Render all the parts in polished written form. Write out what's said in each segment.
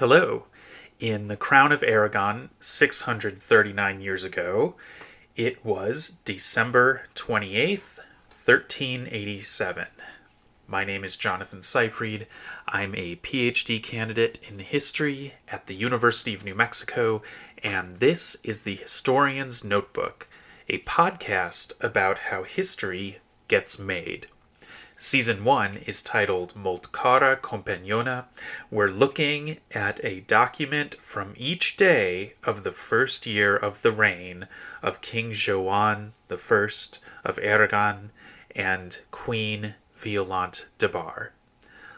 Hello. In the Crown of Aragon 639 years ago, it was December 28th, 1387. My name is Jonathan Seyfried. I'm a PhD candidate in history at the University of New Mexico, and this is the Historian's Notebook, a podcast about how history gets made. Season 1 is titled Molt Cara Companiona. We're looking at a document from each day of the first year of the reign of King Joan I of Aragon and Queen Violante de Bar.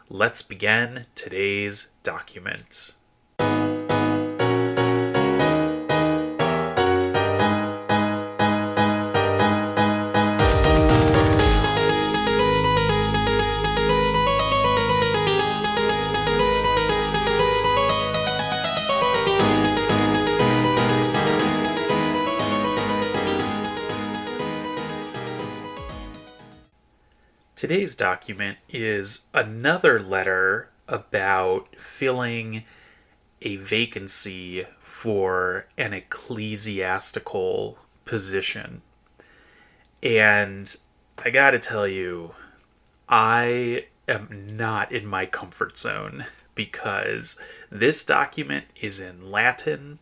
Let's begin today's document. Today's document is another letter about filling a vacancy for an ecclesiastical position. And I gotta tell you, I am not in my comfort zone because this document is in Latin.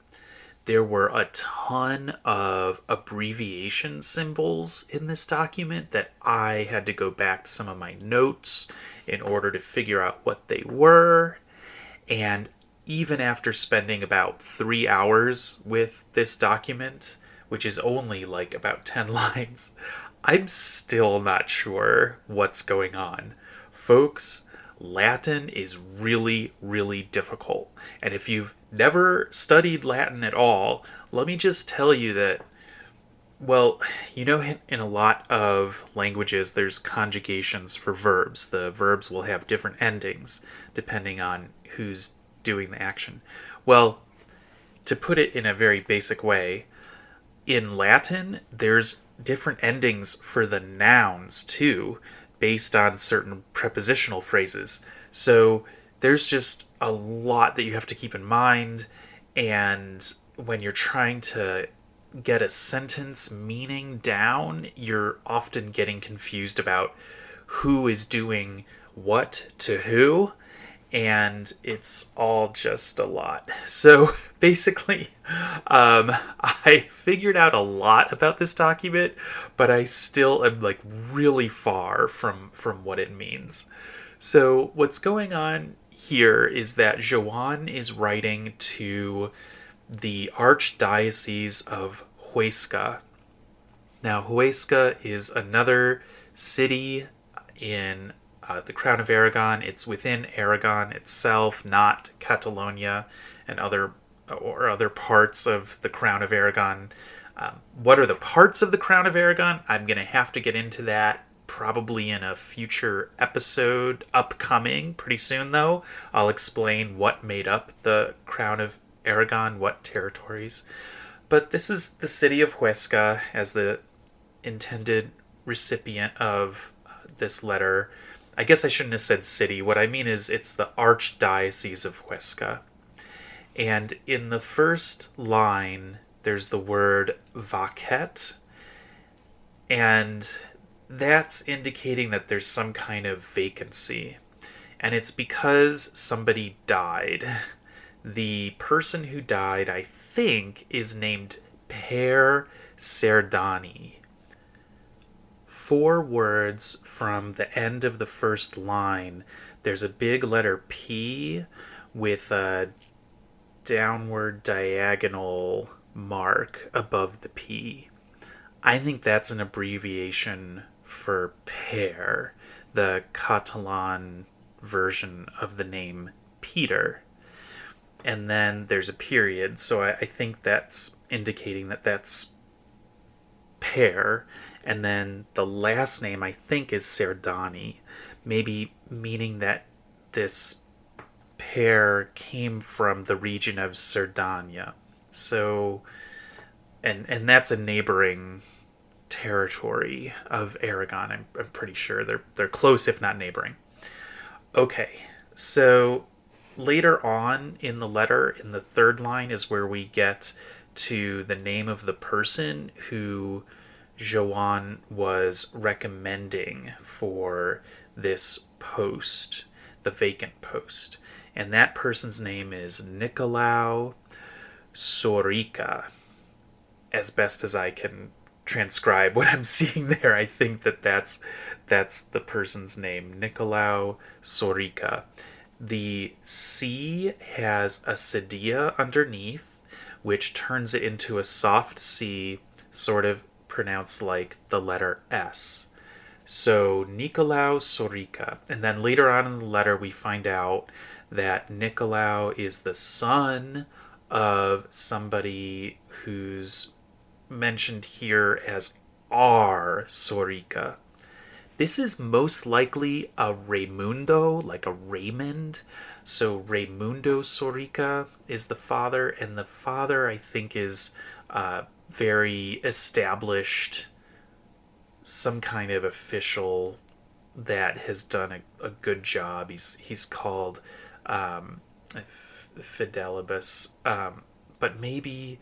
There were a ton of abbreviation symbols in this document that I had to go back to some of my notes in order to figure out what they were. And even after spending about 3 hours with this document, which is only like about 10 lines, I'm still not sure what's going on. Folks, Latin is really, really difficult. And if you've never studied Latin at all, let me just tell you that, well, you know, in a lot of languages, there's conjugations for verbs. The verbs will have different endings depending on who's doing the action. Well, to put it in a very basic way, in Latin, there's different endings for the nouns too, based on certain prepositional phrases. So there's just a lot that you have to keep in mind, and when you're trying to get a sentence meaning down, you're often getting confused about who is doing what to who, and it's all just a lot. So basically, I figured out a lot about this document, but I still am like really far from what it means. So what's going on here is that Joan is writing to the Archdiocese of Huesca. Now, Huesca is another city in the Crown of Aragon. It's within Aragon itself, not Catalonia and other parts of the Crown of Aragon. What are the parts of the Crown of Aragon? I'm going to have to get into that probably in a future episode upcoming pretty soon, though. I'll explain what made up the Crown of Aragon, what territories. But this is the city of Huesca as the intended recipient of this letter. I guess I shouldn't have said city. What I mean is it's the Archdiocese of Huesca. And in the first line, there's the word vacet, and that's indicating that there's some kind of vacancy. And it's because somebody died. The person who died, I think, is named Per Serdani. 4 words from the end of the first line. There's a big letter P with a downward diagonal mark above the P. I think that's an abbreviation for Per, the Catalan version of the name Peter. And then there's a period, so I think that's indicating that that's Per. And then the last name, I think, is Serdani, maybe meaning that this Per came from the region of Cerdagne. So, and that's a neighboring territory of Aragon. I'm pretty sure they're close, if not neighboring. Okay, so later on in the letter, in the third line, is where we get to the name of the person who Joan was recommending for this post, the vacant post. And that person's name is Nicolau Sorica. As best as I can transcribe what I'm seeing there, I think that's the person's name, Nicolau Sorica. The C has a cedilla underneath, which turns it into a soft C, sort of pronounced like the letter S. So Nicolau Sorica. And then later on in the letter, we find out that Nicolau is the son of somebody who's mentioned here as R. Sorica. This is most likely a Raimundo, like a Raymond. So Raimundo Sorica is the father, and the father, I think, is very established, some kind of official that has done a good job. He's called Fidelibus, but maybe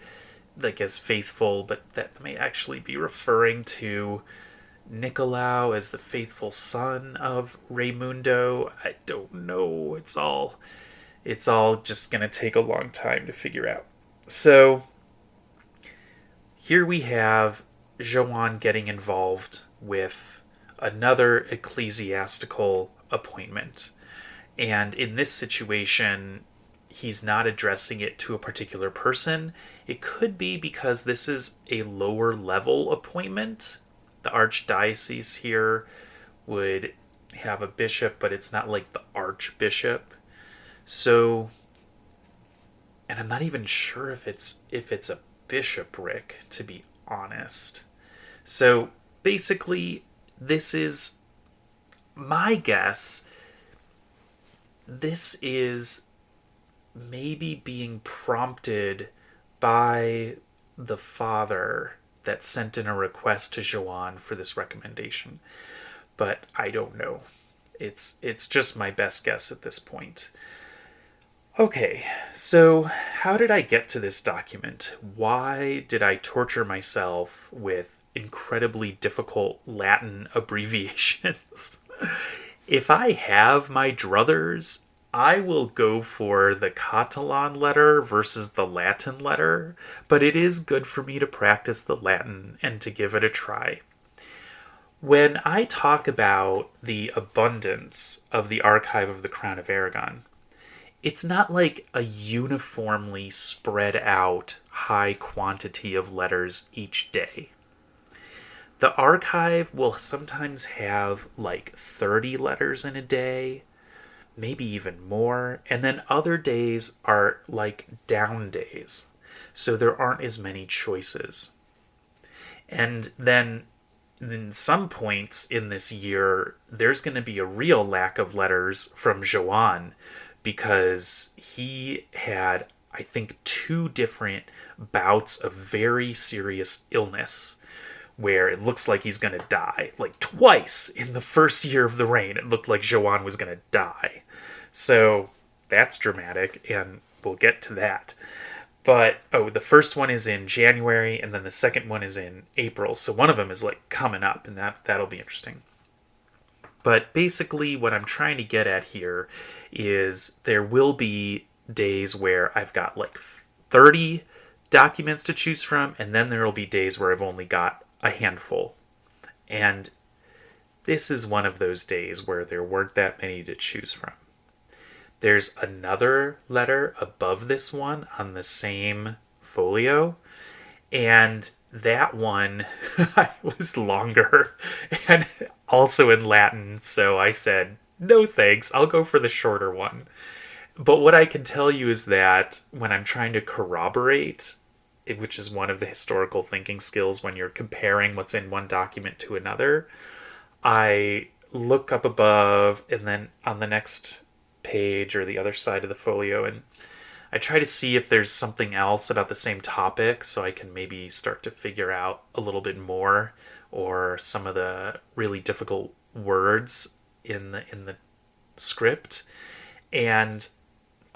like as faithful, but that may actually be referring to Nicolau as the faithful son of Raimundo. I don't know. It's all just gonna take a long time to figure out. So here we have Joan getting involved with another ecclesiastical appointment. And in this situation, he's not addressing it to a particular person. It could be because this is a lower level appointment. The archdiocese here would have a bishop, but it's not like the archbishop. So, and I'm not even sure if it's a bishopric, to be honest. So basically, this is my guess. This is maybe being prompted by the father that sent in a request to Joan for this recommendation. But I don't know. It's just my best guess at this point. Okay, so how did I get to this document? Why did I torture myself with incredibly difficult Latin abbreviations? If I have my druthers, I will go for the Catalan letter versus the Latin letter, but it is good for me to practice the Latin and to give it a try. When I talk about the abundance of the archive of the Crown of Aragon, it's not like a uniformly spread out high quantity of letters each day. The archive will sometimes have like 30 letters in a day, maybe even more, and then other days are like down days, so there aren't as many choices. And then in some points in this year, there's going to be a real lack of letters from Joan because he had, I think, 2 different bouts of very serious illness where it looks like he's going to die. Like twice in the first year of the reign, it looked like Joan was going to die. So that's dramatic, and we'll get to that. But, the first one is in January, and then the second one is in April. So one of them is like coming up, and that'll be interesting. But basically what I'm trying to get at here is there will be days where I've got like 30 documents to choose from, and then there will be days where I've only got a handful. And this is one of those days where there weren't that many to choose from. There's another letter above this one on the same folio, and that one was longer and also in Latin, so I said, no thanks, I'll go for the shorter one. But what I can tell you is that when I'm trying to corroborate, which is one of the historical thinking skills when you're comparing what's in one document to another, I look up above and then on the next page or the other side of the folio, and I try to see if there's something else about the same topic so I can maybe start to figure out a little bit more, or some of the really difficult words in the script. And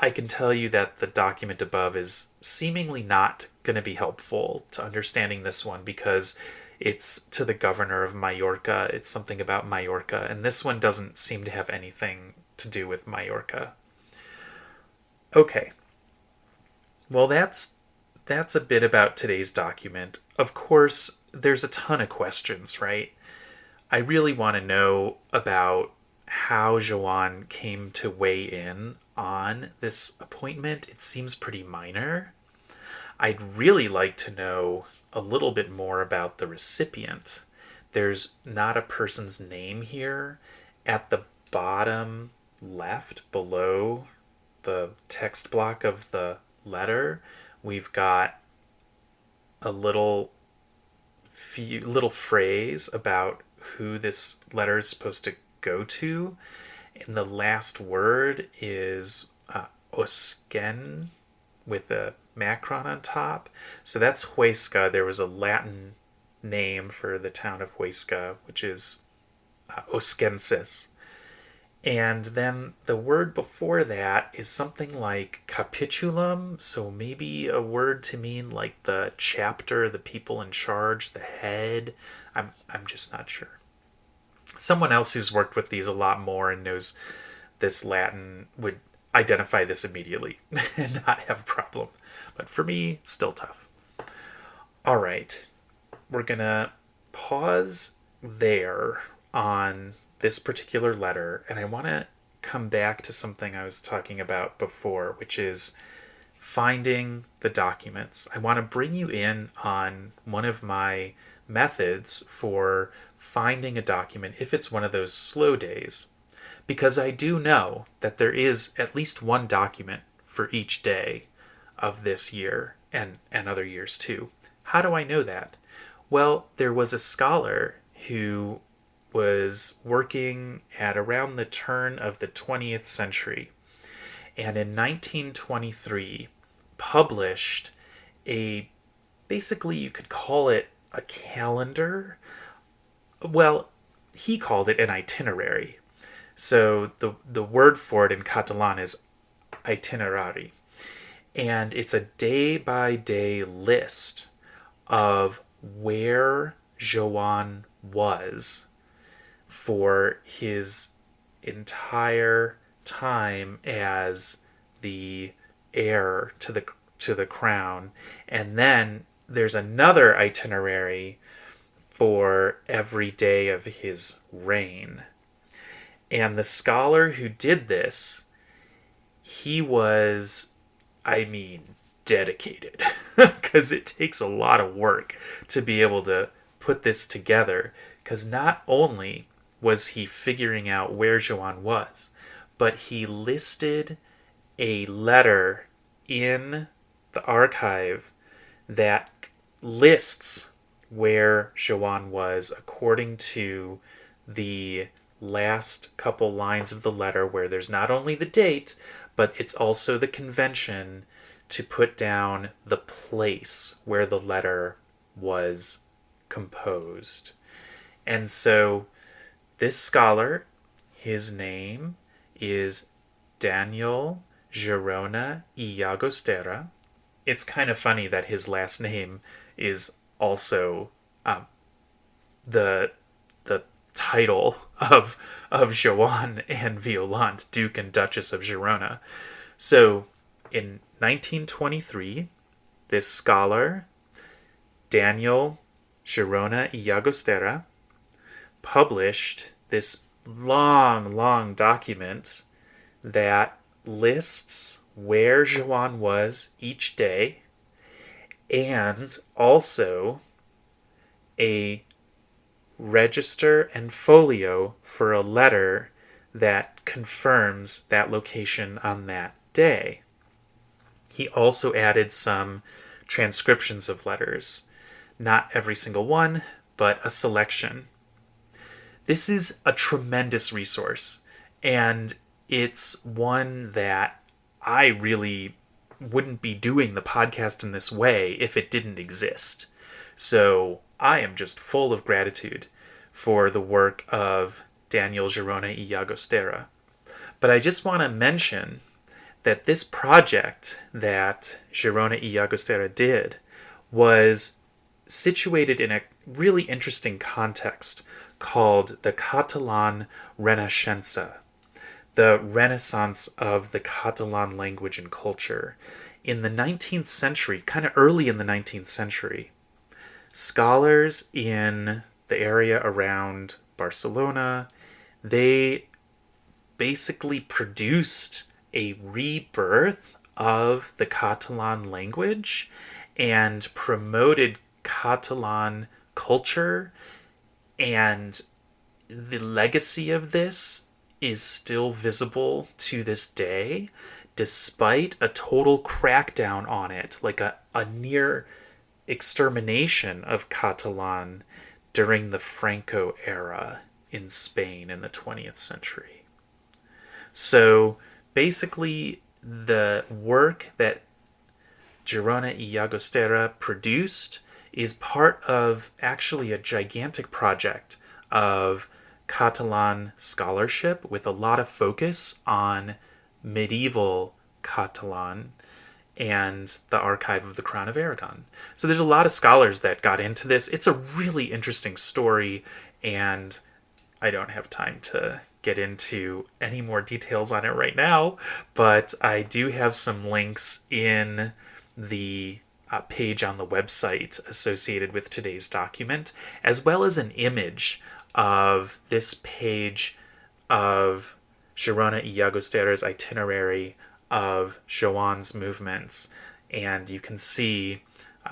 I can tell you that the document above is seemingly not going to be helpful to understanding this one because it's to the governor of Majorca. It's something about Majorca, and this one doesn't seem to have anything to do with Majorca. Okay. Well, that's a bit about today's document. Of course, there's a ton of questions, right? I really want to know about how Joan came to weigh in on this appointment. It seems pretty minor. I'd really like to know a little bit more about the recipient. There's not a person's name here. At the bottom left, below the text block of the letter, we've got a little phrase about who this letter is supposed to go to, and the last word is Osken with a macron on top. So that's Huesca. There was a Latin name for the town of Huesca, which is Oscensis. And then the word before that is something like capitulum, so maybe a word to mean like the chapter, the people in charge, the head. I'm just not sure. Someone else who's worked with these a lot more and knows this Latin would identify this immediately and not have a problem. But for me, still tough. All right. We're going to pause there on this particular letter, and I want to come back to something I was talking about before, which is finding the documents. I want to bring you in on one of my methods for finding a document if it's one of those slow days, because I do know that there is at least one document for each day of this year and other years too. How do I know that? Well, there was a scholar who was working at around the turn of the 20th century, and in 1923 published basically you could call it a calendar. Well, he called it an itinerary. So the word for it in Catalan is itinerary. And it's a day-by-day list of where Joan was for his entire time as the heir to the crown. And then there's another itinerary for every day of his reign. And the scholar who did this, he was, dedicated, because it takes a lot of work to be able to put this together, because not only was he figuring out where Joan was, but he listed a letter in the archive that lists where Joan was according to the last couple lines of the letter, where there's not only the date, but it's also the convention to put down the place where the letter was composed. And so this scholar, his name is Daniel Girona y Llagostera. It's kind of funny that his last name is also the title of Joan and Violante, Duke and Duchess of Girona. So in 1923, this scholar, Daniel Girona y Llagostera, published this long document that lists where Joan was each day, and also a register and folio for a letter that confirms that location on that day. He also added some transcriptions of letters. Not every single one, but a selection. This is a tremendous resource, and it's one that I really wouldn't be doing the podcast in this way if it didn't exist. So I am just full of gratitude for the work of Daniel Girona y Llagostera. But I just want to mention that this project that Girona y Llagostera did was situated in a really interesting context called the Catalan Renaixença, the Renaissance of the Catalan language and culture. In the 19th century, kind of early in the 19th century, scholars in the area around Barcelona, they basically produced a rebirth of the Catalan language and promoted Catalan culture, and the legacy of this is still visible to this day, despite a total crackdown on it, like a near extermination of Catalan during the Franco era in Spain in the 20th century. So basically, the work that Girona y Llagostera produced is part of actually a gigantic project of Catalan scholarship with a lot of focus on medieval Catalan and the archive of the Crown of Aragon. So there's a lot of scholars that got into this. It's a really interesting story, and I don't have time to get into any more details on it right now, but I do have some links in the page on the website associated with today's document, as well as an image of this page of Girona y Llagostera's itinerary of Joan's movements, and you can see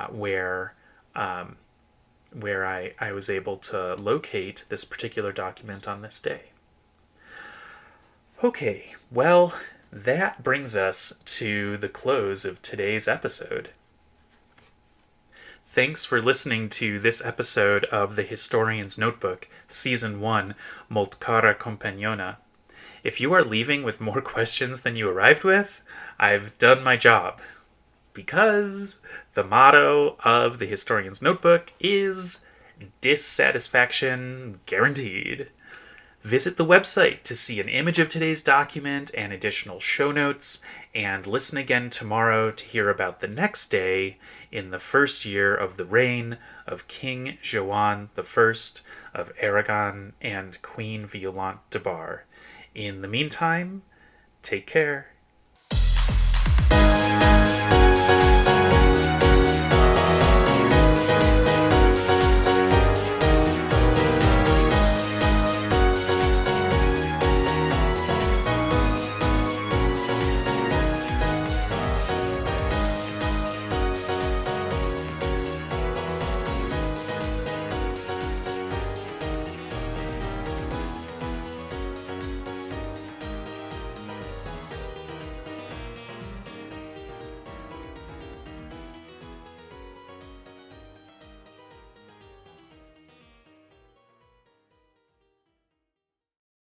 where I was able to locate this particular document on this day. Okay, well, that brings us to the close of today's episode. Thanks for listening to this episode of The Historian's Notebook, Season 1, Molt cara companiona. If you are leaving with more questions than you arrived with, I've done my job. Because the motto of The Historian's Notebook is dissatisfaction guaranteed. Visit the website to see an image of today's document and additional show notes, and listen again tomorrow to hear about the next day in the first year of the reign of King Joan I of Aragon and Queen Violante de Bar. In the meantime, take care.